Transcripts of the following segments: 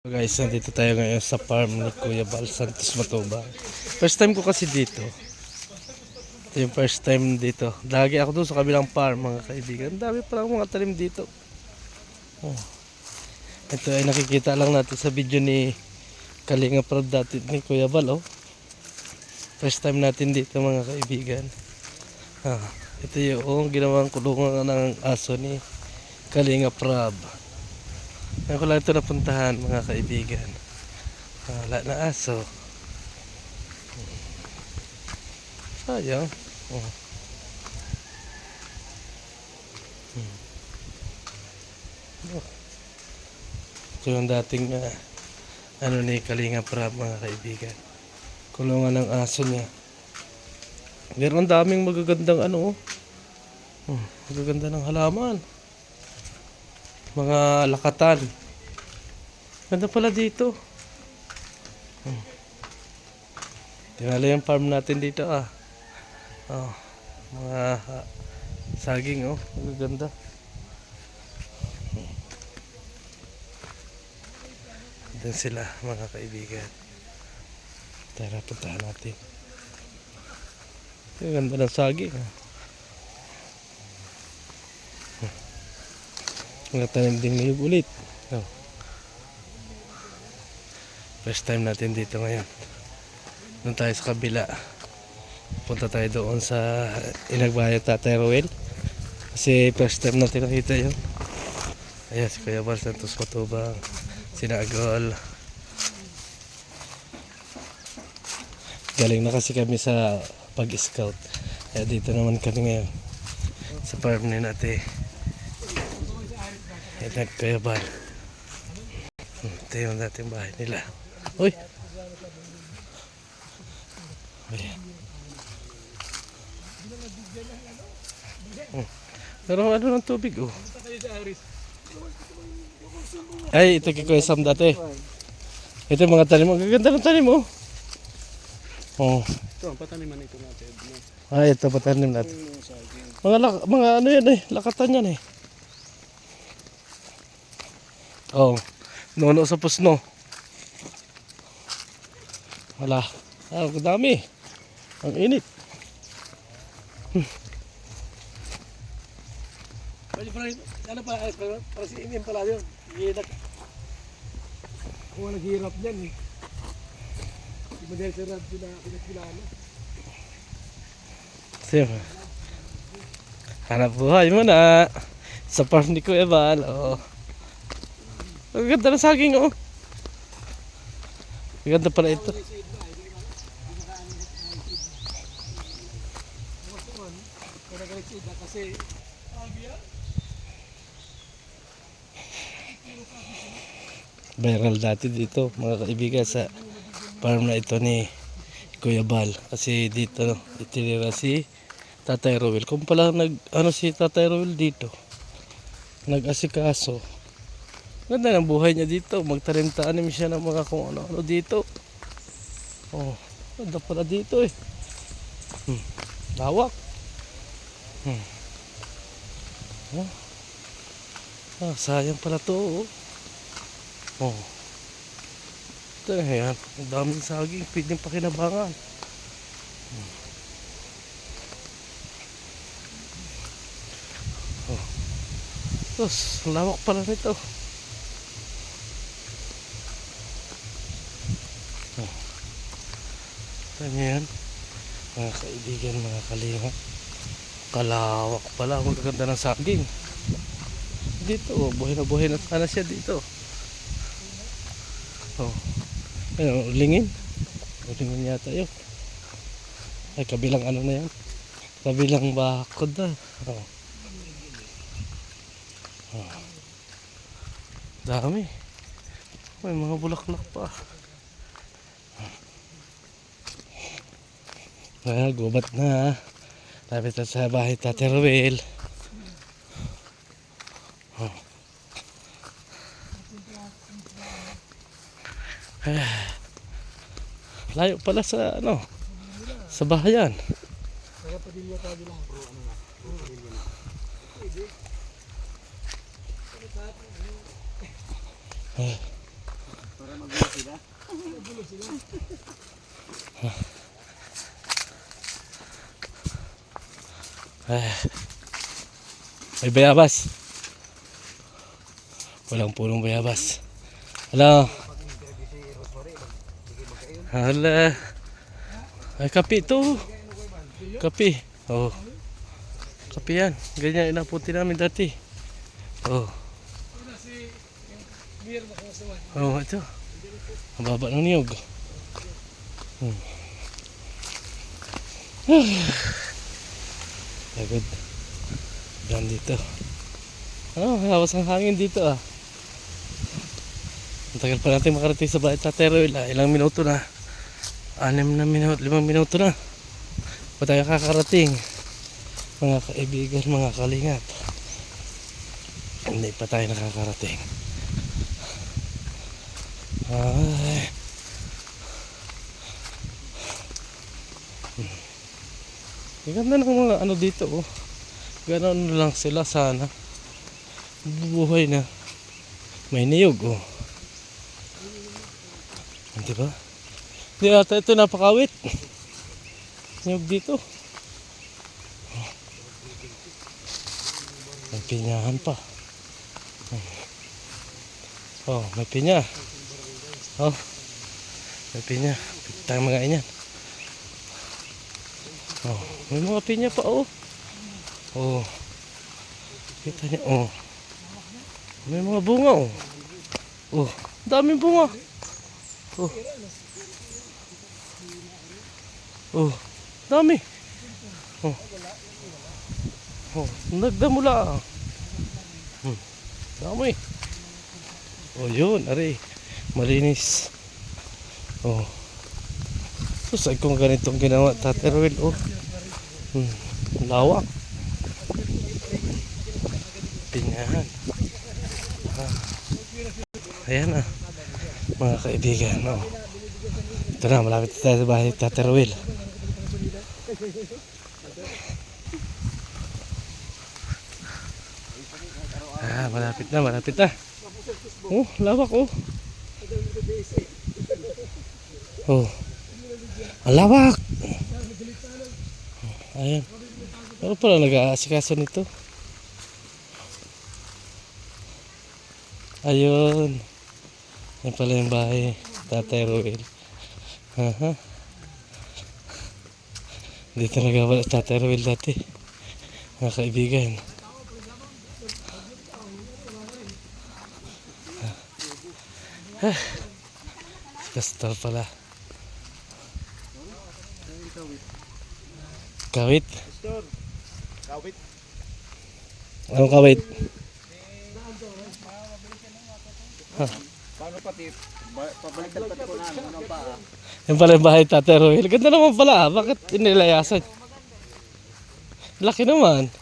So guys, nandito tayo ngayon sa farm ni Kuya Bal Santos Matubang. First time ko kasi dito. Ito yung first time dito. Lagi ako doon sa kabilang farm, mga kaibigan. Ang dami palang mga talim dito. Oh. Ito ay nakikita lang natin sa video ni Kalinga Prab dati ni Kuya Bal. Oh. First time natin dito, mga kaibigan. Ito yung ginawang kulungan ng aso ni Kalinga Prab. Ngayon ko lang ito napuntahan, mga kaibigan. Wala na aso. Sayang. Oh. Ito yung dating ni Kalinga Prab, mga kaibigan. Kulungan ng aso niya. Meron daming magagandang magaganda ng halaman. Mga lakatan. Ganda pala dito. Tingnan yung farm natin dito mga saging magaganda. Doon sila, mga kaibigan. Tara, puntahan natin. Ang ganda ng saging. Natanim din niyog ulit. First time natin dito ngayon. Doon tayo sa kabila. Punta tayo doon sa Inagbayad Tatay Rowel. Kasi first time natin nakita yun. Ayan, si Kuya Bal Santos Matubang. Sinagol. Galing na kasi kami sa pag-scout. Kaya dito naman kami ngayon. Sa farm ni natin. Ayan, Kuya Bal. Ito yung dating bahay nila. Uy! Ayan. Pero ano ng tubig Ay, ito kay Kuya Sam dati. Ito yung mga tanim. Ang gaganda ng tanim Ito ang pataniman ito natin. Ay, ito patanim natin. Mga ano yan lakatan yan Nono sa pusno. Wala. Ang dami. Ang init. Ano pa, para si Inian pala yun. Kung naghihirap dyan Di ba dahil sa rad pinagkilala? Sige. Hanap buhay mo na. Sa farm ni Kuya Bal. Ang ganda ng saging Ang ganda pala ito. Viral dati dito, mga kaibigan, sa farm na ito ni Kuya Bal. Kasi dito itinira si Tatay Rowel. Kung pala si Tatay Rowel dito, nag-asikaso. Ganda ng buhay niya dito. Magtanim-tanim siya ng mga kung ano-ano dito. Ganda pala dito Lawak. Sayang pala to Ito yan. Ang daming saging. Pwedeng pakinabangan. Tapos, lawak pala nito. Ito yan. Mga kaibigan, mga kalinga. Kalawak pala. Ang gaganda ng saging. Dito, buhay na sana siya dito. Ayun, ulingin. Ulingin yata yun. Ay, kabilang ano na yan. Kabilang bakod na. Dami. May mga bulaklak pa. Gubat na. Lapit na sa bahay Tatay Rowel. Layo pala sa sa bahayan. May bayabas. Walang punong bayabas. Hello. Hala. Ay, kape ito. Kape. Oh. Kape yan. Ganyan inaputi namin dati. Oh. Oh, ito. Ang baba ng niyog. Pagod. Dan dito. Ano, hawas ang hangin dito ah. Ang tagal pa natin makarating sa bahay Tatay Roel ah. Ilang minuto na. 6 na minuto, 5 minuto na. Pa tayo kakarating. Mga kaibigan, mga kalingap. Hindi pa tayo nakakarating. Ay. Ang ganda ng mga ano dito oh. Ganon lang sila sana. Bubuhay na. May niyog oh. Diba? Di ata ito napakawit. Niyog dito. May pinyahan pa. Oh, may pinya. Oh. May pinya. Pitang mga inyan. Oh, may mga pinya pa oh. Oh. Kita niyo oh. May mga bunga oh. Oh, daming bunga. Oh. Oh, dami. Oh. Oh, nagdamula. Dami. Oh, yun, ari. Malinis. Oh. Susay kung ganitong ginawa Tatay Roel oh. Lawak. Pinyahan. Ayan ah. Mga kaibigan oh. Ito na, malapit tayo sa bahay Tatay Roel. Ah, malapit na, malapit na. Oh, lawak oh. Oh. Ang lawak. Ayan. Ano pala nag-aasikaso nito? Ayun. Yan pala yung bahay Tatay Roel. Aha. Dito nagawala Tatay Roel dati. Mga kaibigan. Pastor pala. Kawit? Pastor, kawit. Anong kawit? Paano pati? Pabaliktad pati ko na. Ano pa ah? Yan pala yung bahay Tatay Roel. Ganda naman pala ah. Bakit inilayasan? Laki naman.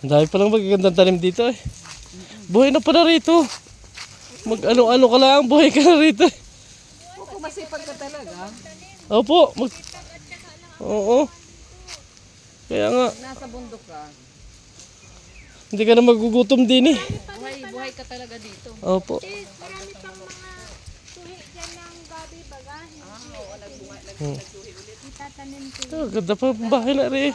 Ang dami palang magagandang tanim dito eh. Buhay na pala rito. Mag-ano-ano ka lang, buhay ka na rito eh. Opo, masipag ka talaga. Opo. Oo. Kaya nga, Nasa bundok ka. hindi ka na magugutom din eh. Buhay ka talaga dito. Opo. Marami pang mga suhi dyan ng gabi baga. Itatanim ko. Oh, ganda pa ang bahay na rin.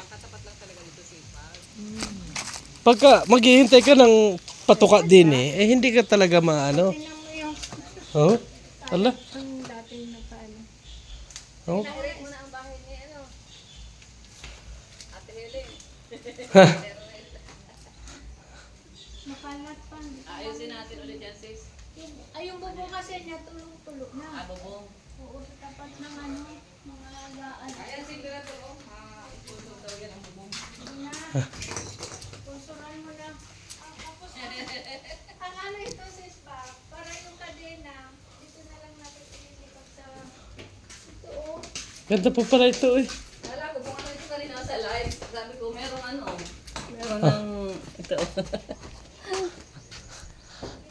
Pagka maghihintay ka ng patuka din eh hindi ka talaga maano. Tingnan mo yung Oh? Ala? ang dating na paano. Oh? Muna ang bahay ni ano. Ate Helen. Makalat pa. Ayusin natin ulit yan sis. Ay, yung bubo kasi niya tulong-tulo na. Bubong. Oo, sa tapat ng ano, mga agaan. Ayan si Dira to. Puso daw yan ang bubong. Na. Pusuran mo na. Tapos, ang ano ito sis ba? Para yung kadena, dito na lang natin ililikot sa ito oh. Ganda pa pala ito eh. Alam ko kung ano ito kanina sa live. Sabi ko merong ano. Meron ng ito.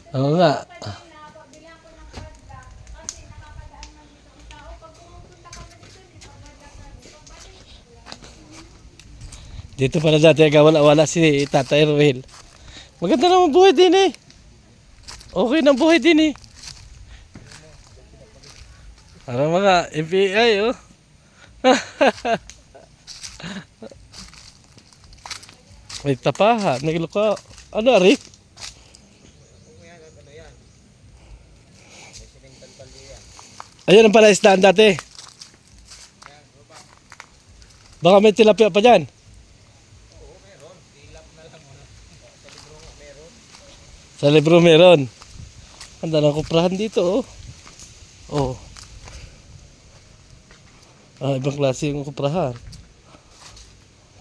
Oo nga. Kanina, pabilang ko ng padlock kasi nakakadaan man dito ang tao. Pag pumupunta ka na dito, di pa padlock na dito. Pagbalik, Dito pala dati gawala-wala si Tatay Roel. Maganda naman buhay din eh. Okay na buhay din eh. Parang mga FBI oh. May tapahan, may luka. Ano ari? Ayun ang pala isdaan dati. Baka may tilapia pa dyan. Sa libro meron. Handa ng kuprahan dito oh. Oh. Ibang klase yung kuprahan.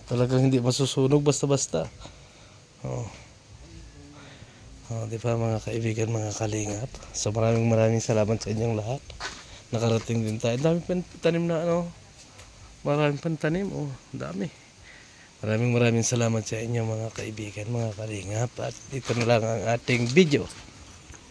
Talagang hindi masusunog basta-basta. Oh. Oh, di ba mga kaibigan, mga kalingap. So maraming salamat sa inyong lahat. Nakarating din tayo. Dami pa tanim na ano. Maraming pantanim oh, dami. Maraming salamat sa inyo mga kaibigan, mga kalingap. At dito na lang ang ating video.